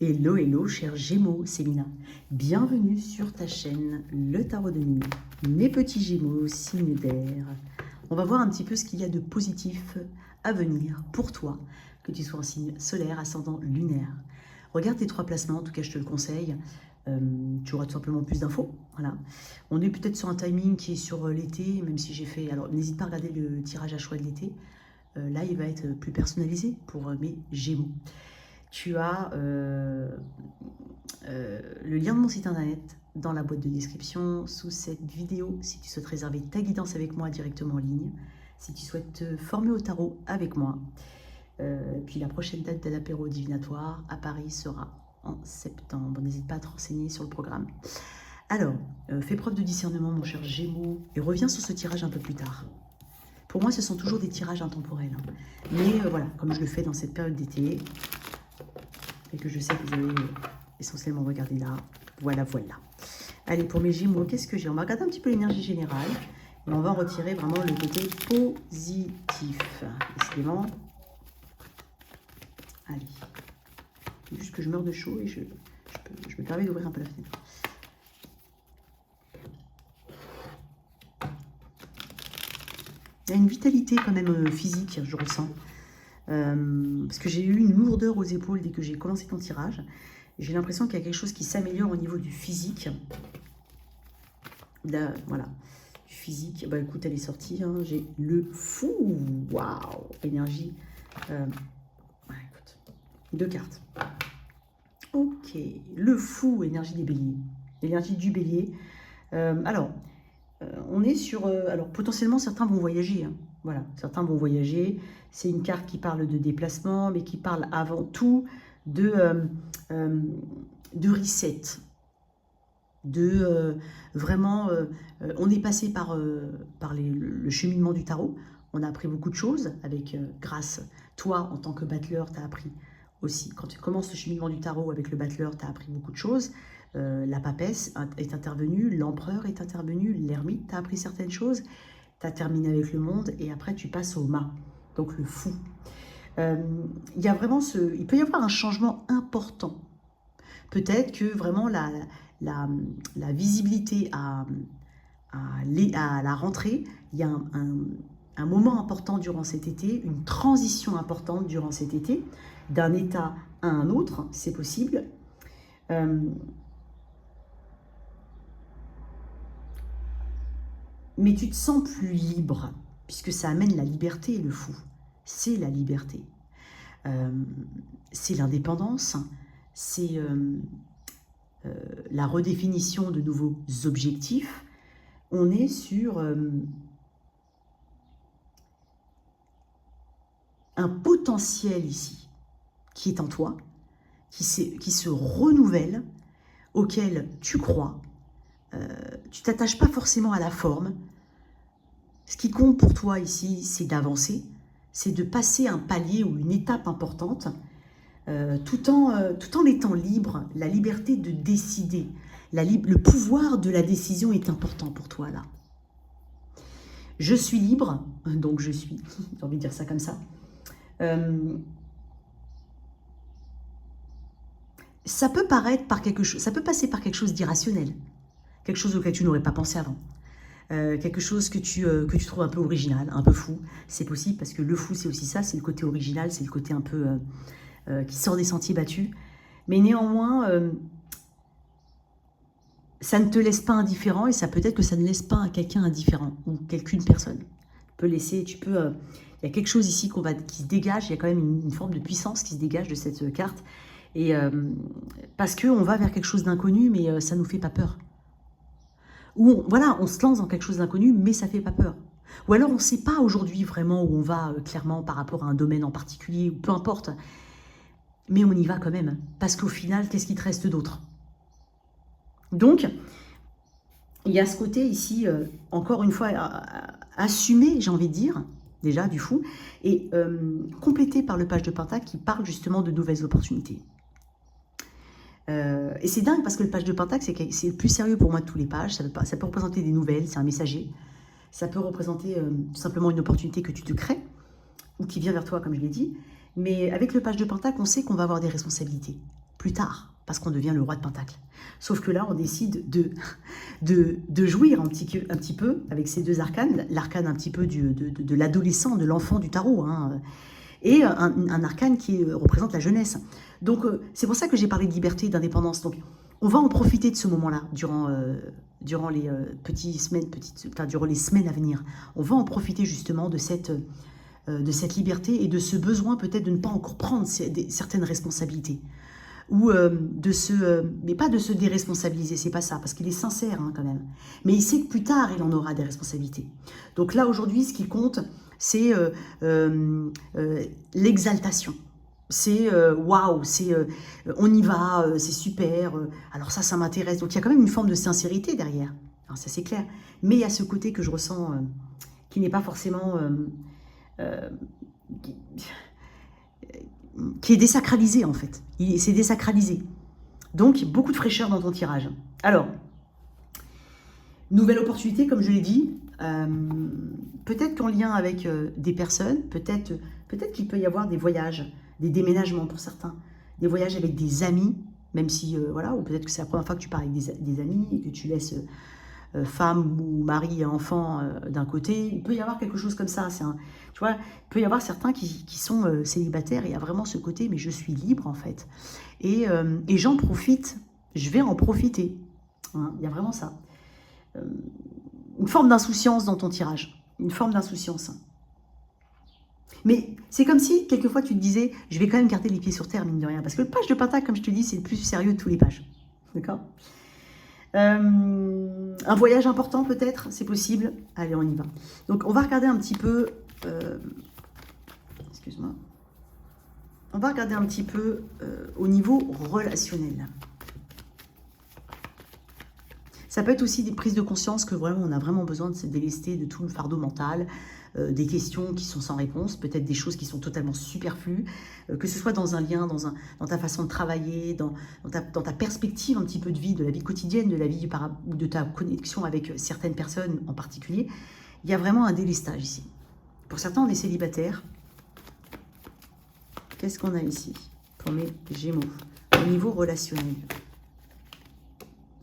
Hello, hello, chers Gémeaux, c'est Mina. Bienvenue sur ta chaîne, le Tarot de Mina. Mes petits Gémeaux, signes d'air. On va voir un petit peu ce qu'il y a de positif à venir pour toi, que tu sois en signe solaire, ascendant, lunaire. Regarde tes trois placements, en tout cas je te le conseille. Tu auras tout simplement plus d'infos. Voilà. On est peut-être sur un timing qui est sur l'été, même si j'ai fait... Alors n'hésite pas à regarder le tirage à choix de l'été. Là, il va être plus personnalisé pour mes Gémeaux. Tu as le lien de mon site internet dans la boîte de description sous cette vidéo si tu souhaites réserver ta guidance avec moi directement en ligne, si tu souhaites te former au tarot avec moi. Puis la prochaine date de l'apéro divinatoire à Paris sera en septembre. N'hésite pas à te renseigner sur le programme. Alors, fais preuve de discernement mon cher Gémeaux et reviens sur ce tirage un peu plus tard. Pour moi, ce sont toujours des tirages intemporels. Hein. Mais voilà, comme je le fais dans cette période d'été, et que je sais que vous avez essentiellement regardé là. Voilà, voilà. Allez, pour mes Gémeaux, qu'est-ce que j'ai? On va regarder un petit peu l'énergie générale. Et on va en retirer vraiment le côté positif. Décidément. Allez. C'est juste que je meurs de chaud et je me permets d'ouvrir un peu la fenêtre. Il y a une vitalité quand même physique, je ressens. Parce que j'ai eu une lourdeur aux épaules dès que j'ai commencé ton tirage. J'ai l'impression qu'il y a quelque chose qui s'améliore au niveau du physique. Voilà, du physique. Bah écoute, elle est sortie. Hein. J'ai le fou. Waouh, énergie. Ouais, écoute, 2 cartes. Ok, le fou, énergie des béliers. L'énergie du bélier. On est sur... alors, potentiellement, certains vont voyager. Hein. Voilà, certains vont voyager. C'est une carte qui parle de déplacement, mais qui parle avant tout de reset. Vraiment, on est passé par le cheminement du tarot. On a appris beaucoup de choses avec, grâce, toi, en tant que battleur, tu as appris aussi. Quand tu commences le cheminement du tarot avec le battleur, tu as appris beaucoup de choses. La papesse est intervenue, l'empereur est intervenu, l'ermite, tu as appris certaines choses. Tu as terminé avec le monde et après tu passes au mât, donc le fou. Il y a vraiment il peut y avoir un changement important. Peut-être que vraiment la visibilité à la rentrée, il y a un moment important durant cet été, une transition importante durant cet été, d'un état à un autre, c'est possible. Mais tu te sens plus libre, puisque ça amène la liberté, le fou. C'est la liberté. C'est l'indépendance, c'est la redéfinition de nouveaux objectifs. On est sur un potentiel ici, qui est en toi, qui se renouvelle, auquel tu crois. Tu t'attaches pas forcément à la forme. Ce qui compte pour toi ici, c'est d'avancer, c'est de passer un palier ou une étape importante, tout en étant libre, la liberté de décider. Le pouvoir de la décision est important pour toi là. Je suis libre, donc je suis, j'ai envie de dire ça comme ça. Ça peut paraître par quelque chose, ça peut passer par quelque chose d'irrationnel, quelque chose auquel tu n'aurais pas pensé avant. Quelque chose que tu trouves un peu original, un peu fou. C'est possible parce que le fou, c'est aussi ça, c'est le côté original, c'est le côté un peu qui sort des sentiers battus. Mais néanmoins, ça ne te laisse pas indifférent et ça peut-être que ça ne laisse pas quelqu'un indifférent ou quelqu'une personne. Il y a quelque chose ici qui se dégage, il y a quand même une forme de puissance qui se dégage de cette carte. Et parce qu'on va vers quelque chose d'inconnu, mais ça ne nous fait pas peur. Ou voilà, on se lance dans quelque chose d'inconnu, mais ça ne fait pas peur. Ou alors on ne sait pas aujourd'hui vraiment où on va clairement par rapport à un domaine en particulier, ou peu importe. Mais on y va quand même. Parce qu'au final, qu'est-ce qui te reste d'autre? Donc, il y a ce côté ici, encore une fois, assumé, j'ai envie de dire, déjà, du fou, et complété par le page de Pentacle qui parle justement de nouvelles opportunités. Et c'est dingue parce que le page de Pentacle, c'est le plus sérieux pour moi de tous les pages. Ça peut représenter des nouvelles, c'est un messager. Ça peut représenter tout simplement une opportunité que tu te crées ou qui vient vers toi, comme je l'ai dit. Mais avec le page de Pentacle, on sait qu'on va avoir des responsabilités. plus tard, parce qu'on devient le roi de Pentacle. Sauf que là, on décide de jouir un petit peu avec ces deux arcanes, l'arcane un petit peu de l'adolescent, de l'enfant du tarot, hein, et un arcane qui représente la jeunesse. Donc, c'est pour ça que j'ai parlé de liberté et d'indépendance. Donc, on va en profiter de ce moment-là durant les durant les semaines à venir. On va en profiter justement de cette liberté et de ce besoin peut-être de ne pas encore prendre certaines responsabilités. Ou mais pas de se déresponsabiliser, c'est pas ça, parce qu'il est sincère hein, quand même. Mais il sait que plus tard, il en aura des responsabilités. Donc là, aujourd'hui, ce qui compte, c'est l'exaltation. C'est waouh, c'est on y va, c'est super, alors ça m'intéresse. Donc il y a quand même une forme de sincérité derrière, alors, ça c'est clair. Mais il y a ce côté que je ressens qui n'est pas forcément... qui est désacralisé en fait. C'est désacralisé. Donc, beaucoup de fraîcheur dans ton tirage. Alors, nouvelle opportunité, comme je l'ai dit, peut-être qu'en lien avec des personnes, peut-être qu'il peut y avoir des voyages, des déménagements pour certains, des voyages avec des amis, même si, voilà, ou peut-être que c'est la première fois que tu pars avec des amis et que tu laisses femme ou mari et enfant d'un côté. Il peut y avoir quelque chose comme ça. Tu vois, il peut y avoir certains qui sont célibataires et il y a vraiment ce côté, mais je suis libre en fait. Et j'en profite, je vais en profiter. Hein, il y a vraiment ça. Une forme d'insouciance dans ton tirage. Une forme d'insouciance. Mais c'est comme si, quelquefois, tu te disais, je vais quand même garder les pieds sur terre, mine de rien. Parce que le page de Pentacle, comme je te dis, c'est le plus sérieux de tous les pages. D'accord ? Un voyage important, peut-être, c'est possible. Allez, on y va. Donc, on va regarder un petit peu... excuse-moi. On va regarder un petit peu au niveau relationnel. Ça peut être aussi des prises de conscience que vraiment on a vraiment besoin de se délester de tout le fardeau mental, des questions qui sont sans réponse, peut-être des choses qui sont totalement superflues, que ce soit dans un lien, dans ta façon de travailler, dans ta perspective un petit peu de vie, de la vie quotidienne, de la vie de ta connexion avec certaines personnes en particulier. Il y a vraiment un délestage ici. Pour certains, on est célibataire. Qu'est-ce qu'on a ici pour mes Gémeaux au niveau relationnel?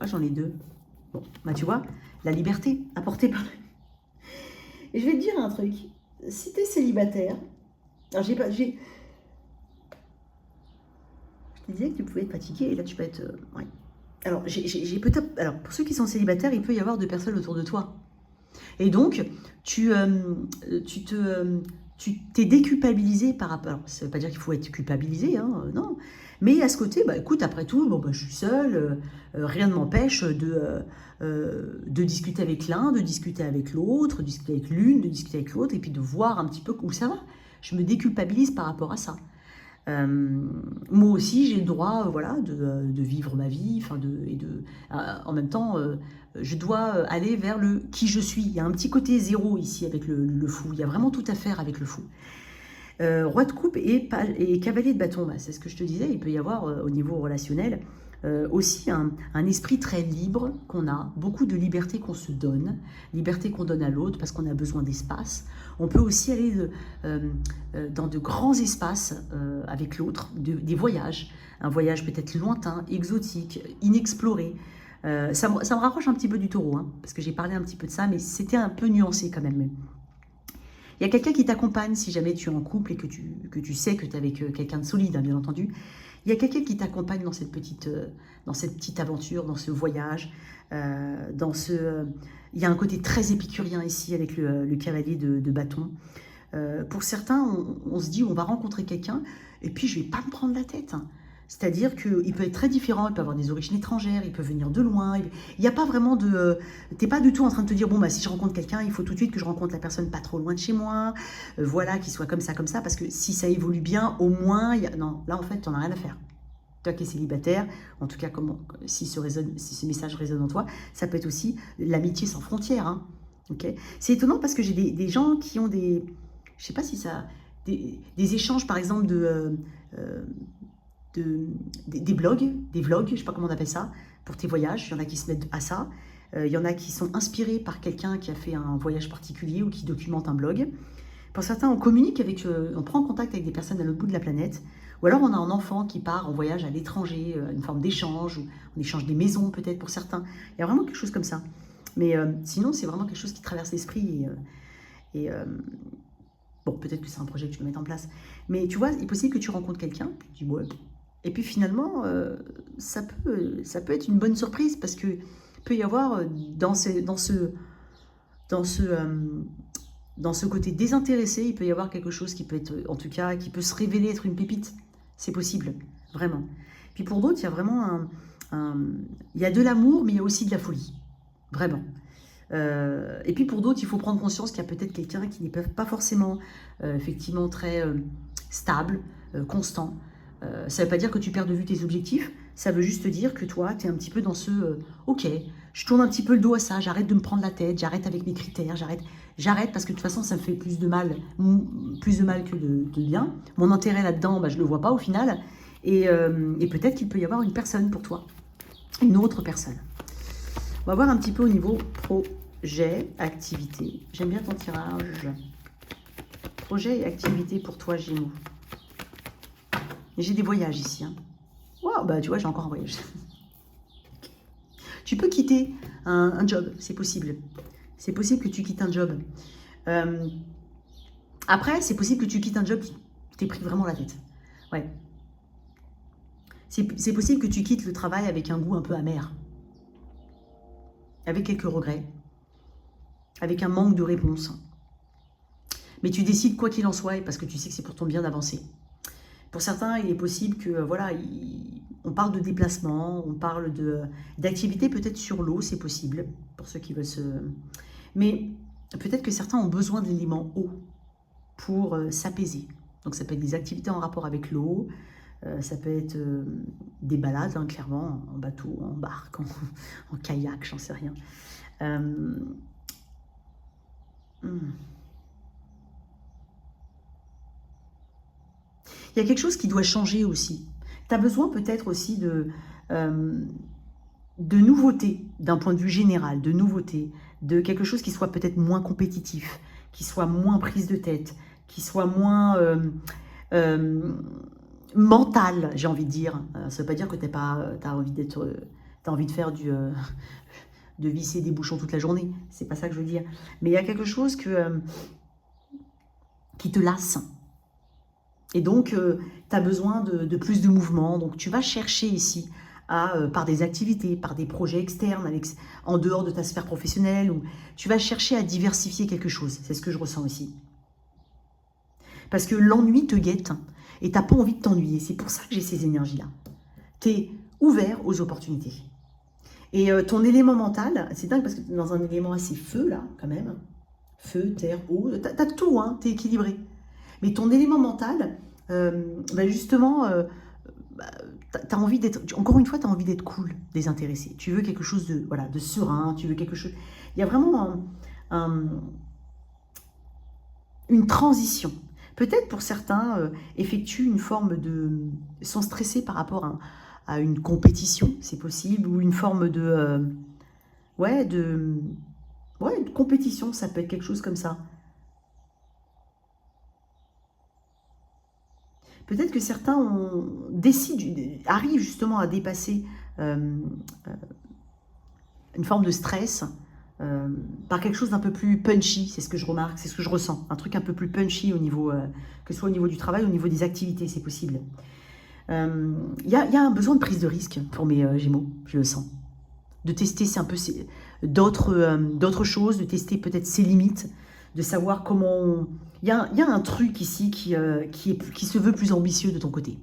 Moi, j'en ai deux. Bon, bah tu vois, la liberté apportée par... Et je vais te dire un truc. Si tu es célibataire... Alors, je te disais que tu pouvais être fatigué et là, tu peux être... ouais. Alors, alors, pour ceux qui sont célibataires, il peut y avoir deux personnes autour de toi. Et donc, tu t'es déculpabilisé par rapport... Alors, ça ne veut pas dire qu'il faut être culpabilisé, hein, non. Mais à ce côté, bah, écoute, après tout, bon, bah, je suis seule, rien ne m'empêche de discuter avec l'un, de discuter avec l'autre, de discuter avec l'une, de discuter avec l'autre, et puis de voir un petit peu où ça va. Je me déculpabilise par rapport à ça. Moi aussi, j'ai le droit voilà, de vivre ma vie, en même temps, je dois aller vers le qui je suis. Il y a un petit côté zéro ici avec le fou. Il y a vraiment tout à faire avec le fou. Roi de coupe et cavalier de bâton, bah, c'est ce que je te disais, il peut y avoir au niveau relationnel aussi un esprit très libre qu'on a, beaucoup de liberté qu'on se donne, liberté qu'on donne à l'autre parce qu'on a besoin d'espace. On peut aussi aller dans de grands espaces avec l'autre, des voyages, un voyage peut-être lointain, exotique, inexploré. Ça me rapproche un petit peu du taureau, hein, parce que j'ai parlé un petit peu de ça, mais c'était un peu nuancé quand même. Il y a quelqu'un qui t'accompagne si jamais tu es en couple et que tu sais que tu es avec quelqu'un de solide, hein, bien entendu. Il y a quelqu'un qui t'accompagne dans cette petite aventure, dans ce voyage. Il y a un côté très épicurien ici avec le cavalier de bâton. Pour certains, on se dit on va rencontrer quelqu'un et puis je ne vais pas me prendre la tête. Hein. C'est-à-dire qu'il peut être très différent, il peut avoir des origines étrangères, il peut venir de loin. Il n'y a pas vraiment de... Tu n'es pas du tout en train de te dire, bon, bah, si je rencontre quelqu'un, il faut tout de suite que je rencontre la personne pas trop loin de chez moi. Voilà, qu'il soit comme ça, parce que si ça évolue bien, au moins... Non, là, en fait, tu n'en as rien à faire. Toi qui es célibataire, en tout cas, si ce message résonne en toi, ça peut être aussi l'amitié sans frontières. Hein. Okay, c'est étonnant parce que j'ai des gens qui ont des... Je ne sais pas si ça... Des échanges, par exemple, des blogs, des vlogs, je ne sais pas comment on appelle ça, pour tes voyages. Il y en a qui se mettent à ça. Il y en a qui sont inspirés par quelqu'un qui a fait un voyage particulier ou qui documente un blog. Pour certains, on communique on prend contact avec des personnes à l'autre bout de la planète Ou alors on a un enfant qui part en voyage à l'étranger, une forme d'échange, ou on échange des maisons peut-être pour certains. Il y a vraiment quelque chose comme ça. Mais sinon, c'est vraiment quelque chose qui traverse l'esprit. Bon, peut-être que c'est un projet que tu peux mettre en place. Mais tu vois, il est possible que tu rencontres quelqu'un, tu dis ouais. Et puis finalement, ça peut être une bonne surprise parce que peut y avoir dans ce, dans ce côté désintéressé, il peut y avoir quelque chose qui peut être, en tout cas, qui peut se révéler être une pépite. C'est possible, vraiment. Puis pour d'autres, il y a vraiment il y a de l'amour, mais il y a aussi de la folie. Vraiment. Et puis pour d'autres, il faut prendre conscience qu'il y a peut-être quelqu'un qui n'est pas forcément effectivement très stable, constant. Ça ne veut pas dire que tu perds de vue tes objectifs, ça veut juste dire que toi, tu es un petit peu dans ce ok, je tourne un petit peu le dos à ça, j'arrête de me prendre la tête, j'arrête avec mes critères, j'arrête parce que de toute façon, ça me fait plus de mal que de bien. Mon intérêt là-dedans, bah, je ne le vois pas au final. Et peut-être qu'il peut y avoir une personne pour toi, une autre personne. On va voir un petit peu au niveau projet, activité. J'aime bien ton tirage. Projet et activité pour toi, Gémeaux. J'ai des voyages ici. Hein. Waouh, bah tu vois, j'ai encore un voyage. Tu peux quitter un job, c'est possible. C'est possible que tu quittes un job. Après, c'est possible que tu quittes un job qui t'ait pris vraiment la tête. Ouais. C'est possible que tu quittes le travail avec un goût un peu amer. Avec quelques regrets. Avec un manque de réponse. Mais tu décides quoi qu'il en soit, parce que tu sais que c'est pour ton bien d'avancer. Pour certains, il est possible que, voilà, on parle de déplacement, on parle d'activité peut-être sur l'eau, c'est possible, pour ceux qui veulent se... Mais peut-être que certains ont besoin d'éléments eau pour s'apaiser. Donc ça peut être des activités en rapport avec l'eau, ça peut être des balades, hein, clairement, en bateau, en barque, en kayak, j'en sais rien. Il y a quelque chose qui doit changer aussi. Tu as besoin peut-être aussi de nouveautés, d'un point de vue général, de nouveautés, de quelque chose qui soit peut-être moins compétitif, qui soit moins prise de tête, qui soit moins mental, j'ai envie de dire. Ça ne veut pas dire que tu as envie de faire de visser des bouchons toute la journée. C'est pas ça que je veux dire. Mais il y a quelque chose qui te lasse. Et donc, tu as besoin de plus de mouvement. Donc, tu vas chercher ici, par des activités, par des projets externes, en dehors de ta sphère professionnelle, ou tu vas chercher à diversifier quelque chose. C'est ce que je ressens aussi. Parce que l'ennui te guette et tu n'as pas envie de t'ennuyer. C'est pour ça que j'ai ces énergies-là. Tu es ouvert aux opportunités. Et ton élément mental, c'est dingue parce que tu es dans un élément assez feu, là, quand même. Feu, terre, eau, tu as tout, hein, tu es équilibré. Mais ton élément mental, justement, t'as envie d'être, encore une fois, tu as envie d'être cool, désintéressé. Tu veux quelque chose de, voilà, de serein, tu veux quelque chose... Il y a vraiment une transition. Peut-être pour certains, effectuent une forme de... sont stressés par rapport à une compétition, c'est possible, ou une forme de... de compétition, ça peut être quelque chose comme ça. Peut-être que certains arrivent justement à dépasser une forme de stress par quelque chose d'un peu plus punchy, c'est ce que je remarque, c'est ce que je ressens. Un truc un peu plus punchy au niveau, que ce soit au niveau du travail, au niveau des activités, c'est possible. Y a un besoin de prise de risque pour mes Gémeaux, je le sens. De tester d'autres choses, de tester peut-être ses limites, de savoir comment... Il y a un truc ici qui se veut plus ambitieux de ton côté.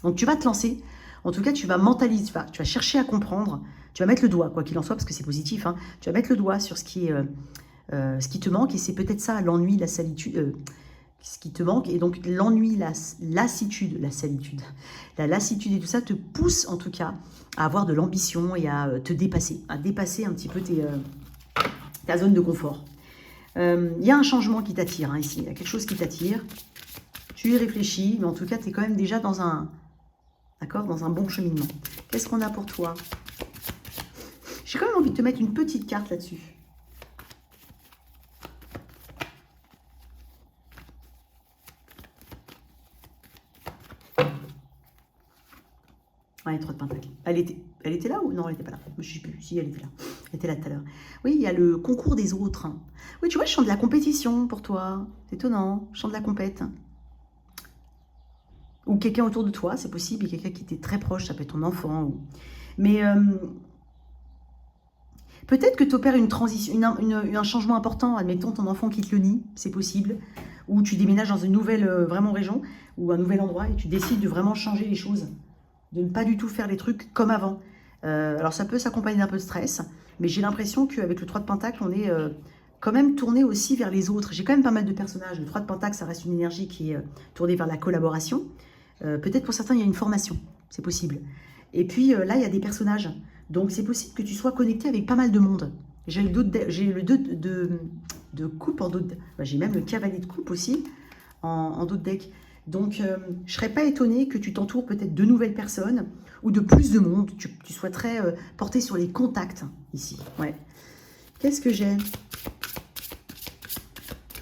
Donc tu vas te lancer, en tout cas tu vas mentaliser, tu vas chercher à comprendre, tu vas mettre le doigt, quoi qu'il en soit, parce que c'est positif, hein, tu vas mettre le doigt sur ce qui te manque, et c'est peut-être ça, l'ennui, la solitude, ce qui te manque, et donc l'ennui, la lassitude et tout ça te pousse en tout cas à avoir de l'ambition et à te dépasser, un petit peu ta zone de confort. Il y a un changement qui t'attire, hein, ici, il y a quelque chose qui t'attire, tu y réfléchis, mais en tout cas tu es quand même déjà dans un bon cheminement. Qu'est-ce qu'on a pour toi? J'ai quand même envie de te mettre une petite carte là-dessus. Ouais, 3 de Pentacle. Elle était là ou non, elle n'était pas là. Je ne sais plus si elle était là. Elle était là tout à l'heure. Oui, il y a le concours des autres. Oui, tu vois, je sens de la compétition pour toi. C'est étonnant, je sens de la compète. Ou quelqu'un autour de toi, c'est possible, et quelqu'un qui était très proche, ça peut être ton enfant. Mais peut-être que tu opères une transition, un changement important. Admettons ton enfant quitte le nid, c'est possible. Ou tu déménages dans une nouvelle vraiment région ou un nouvel endroit et tu décides de vraiment changer les choses. De ne pas du tout faire les trucs comme avant. Alors ça peut s'accompagner d'un peu de stress, mais j'ai l'impression qu'avec le 3 de Pentacle, on est quand même tourné aussi vers les autres. J'ai quand même pas mal de personnages. Le 3 de Pentacle, ça reste une énergie qui est tournée vers la collaboration. Peut-être pour certains, il y a une formation, c'est possible. Et puis là, il y a des personnages. Donc c'est possible que tu sois connecté avec pas mal de monde. J'ai le 2 de coupe en dos de... J'ai même le cavalier de coupe aussi en dos de deck. Donc, je ne serais pas étonnée que tu t'entoures peut-être de nouvelles personnes ou de plus de monde. Tu sois très porté sur les contacts ici. Ouais. Qu'est-ce que j'ai?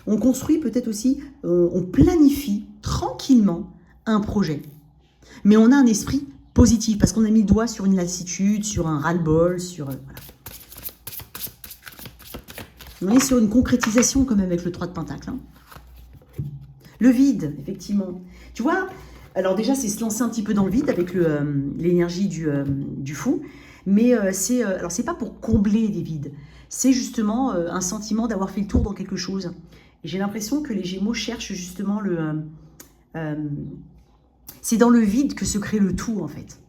On construit peut-être aussi, on planifie tranquillement un projet. Mais on a un esprit positif parce qu'on a mis le doigt sur une lassitude, sur un ras-le-bol, sur... voilà. On est sur une concrétisation quand même avec le 3 de Pentacle. Hein. Le vide, effectivement. Tu vois, alors déjà, c'est se lancer un petit peu dans le vide avec l'énergie du fou. Mais alors, c'est pas pour combler des vides. C'est justement un sentiment d'avoir fait le tour dans quelque chose. Et j'ai l'impression que les Gémeaux cherchent justement c'est dans le vide que se crée le tout, en fait.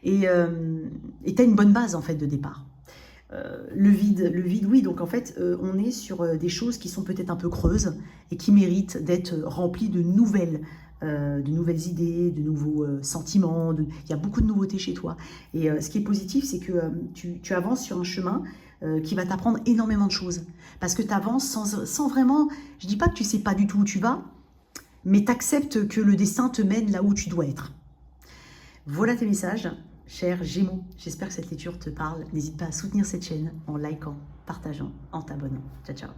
Et tu as une bonne base, en fait, de départ. Le vide, oui. Donc, en fait, on est sur des choses qui sont peut-être un peu creuses et qui méritent d'être remplies de nouvelles idées, de nouveaux sentiments. Il y a beaucoup de nouveautés chez toi. Et ce qui est positif, c'est que tu avances sur un chemin qui va t'apprendre énormément de choses. Parce que tu avances sans vraiment... Je ne dis pas que tu ne sais pas du tout où tu vas, mais tu acceptes que le destin te mène là où tu dois être. Voilà tes messages. Chers Gémeaux, j'espère que cette lecture te parle. N'hésite pas à soutenir cette chaîne en likant, partageant, en t'abonnant. Ciao, ciao.